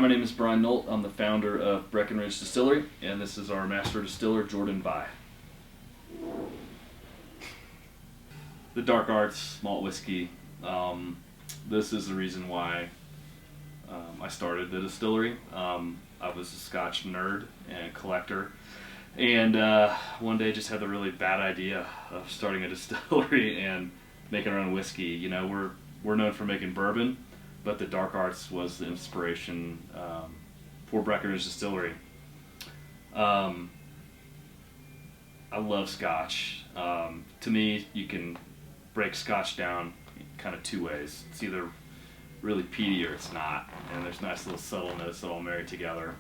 my name is Brian Nolt. I'm the founder of Breckenridge Distillery, and this is our master distiller, Jordan Vai. The dark arts, malt whiskey, this is the reason why I started the distillery. I was a Scotch nerd and collector, and one day just had the really bad idea of starting a distillery and making our own whiskey. You know, we're known for making bourbon, but the dark arts was the inspiration for Breckenridge Distillery. I love Scotch. To me, you can break Scotch down kind of two ways. It's either really peaty or it's not, and there's nice little subtle notes that all marry together.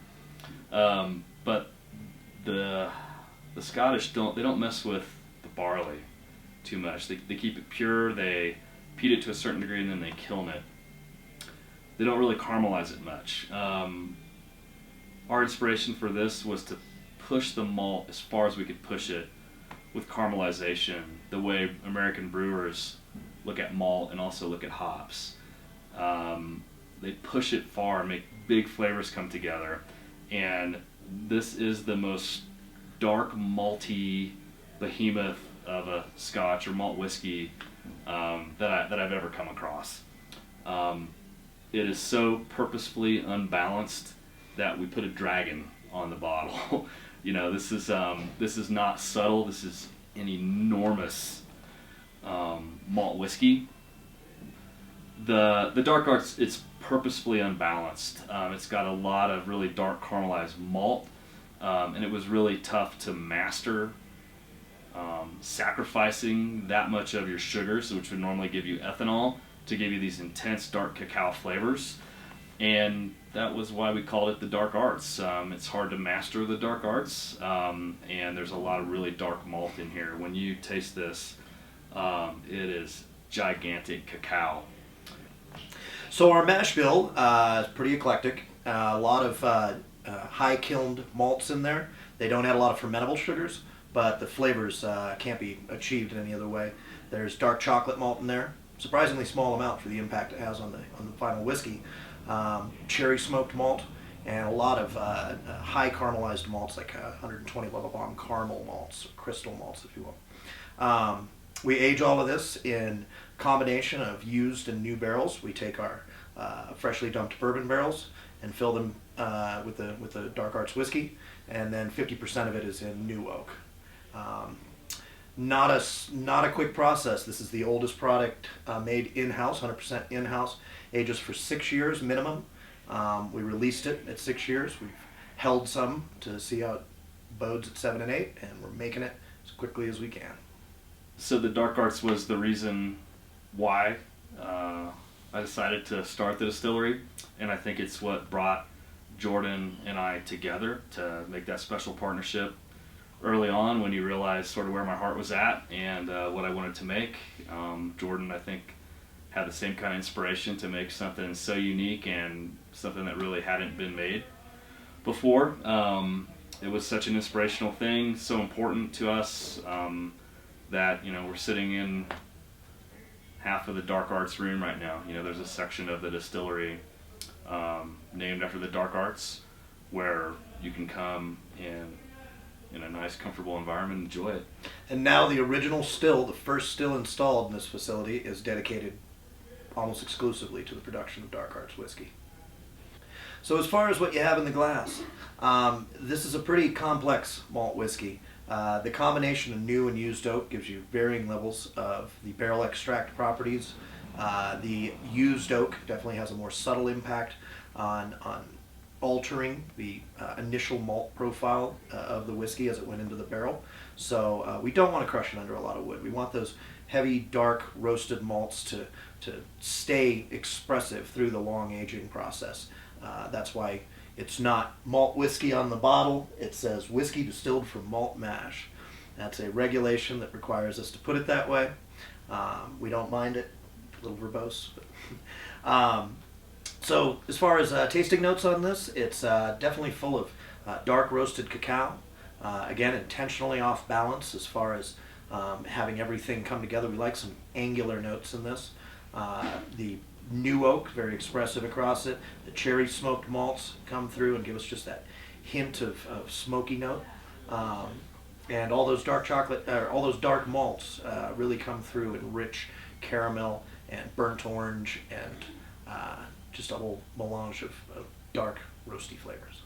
But the Scottish don't mess with the barley too much. They keep it pure. They peat it to a certain degree, and then they kiln it. They don't really caramelize it much. Our inspiration for this was to push the malt as far as we could push it with caramelization, the way American brewers look at malt and also look at hops. They push it far, make big flavors come together, and this is the most dark, malty behemoth of a Scotch or malt whiskey that I've ever come across. It is so purposefully unbalanced that we put a dragon on the bottle. You know, this is not subtle. This is an enormous malt whiskey. The dark arts, it's purposefully unbalanced. It's got a lot of really dark caramelized malt, and it was really tough to master. Sacrificing that much of your sugars, which would normally give you ethanol, to give you these intense dark cacao flavors, and that was why we called it the dark arts. It's hard to master the dark arts, and there's a lot of really dark malt in here. When you taste this, it is gigantic cacao. So our mash bill is pretty eclectic. A lot of high kilned malts in there. They don't add a lot of fermentable sugars, but the flavors can't be achieved in any other way. There's dark chocolate malt in there, surprisingly small amount for the impact it has on the final whiskey. Cherry smoked malt, and a lot of high caramelized malts like 120 level bomb caramel malts, or crystal malts if you will. We age all of this in combination of used and new barrels. We take our freshly dumped bourbon barrels and fill them with the dark arts whiskey, and then 50% of it is in new oak. Not a quick process. This is the oldest product made in-house, 100% in-house. Ages for 6 years minimum. We released it at 6 years. We've held some to see how it bodes at 7 and 8, and we're making it as quickly as we can. So the dark arts was the reason why I decided to start the distillery, and I think it's what brought Jordan and I together to make that special partnership early on when you realized sort of where my heart was at and what I wanted to make. Jordan, I think, had the same kind of inspiration to make something so unique and something that really hadn't been made before. It was such an inspirational thing, so important to us that, you know, we're sitting in half of the dark arts room right now. You know, there's a section of the distillery named after the dark arts where you can come and in a nice, comfortable environment, enjoy it. And now the original still, the first still installed in this facility, is dedicated almost exclusively to the production of dark arts whiskey. So as far as what you have in the glass, this is a pretty complex malt whiskey. The combination of new and used oak gives you varying levels of the barrel extract properties. The used oak definitely has a more subtle impact on altering the initial malt profile of the whiskey as it went into the barrel. So we don't want to crush it under a lot of wood. We want those heavy, dark, roasted malts to stay expressive through the long aging process. That's why it's not malt whiskey on the bottle. It says whiskey distilled from malt mash. That's a regulation that requires us to put it that way. We don't mind it, a little verbose. But so as far as tasting notes on this, it's definitely full of dark roasted cacao. Again, intentionally off balance as far as having everything come together. We like some angular notes in this. The new oak, very expressive across it. The cherry smoked malts come through and give us just that hint of smoky note. And all those dark chocolate, all those dark malts really come through in rich caramel and burnt orange and just a whole melange of dark roasty flavors.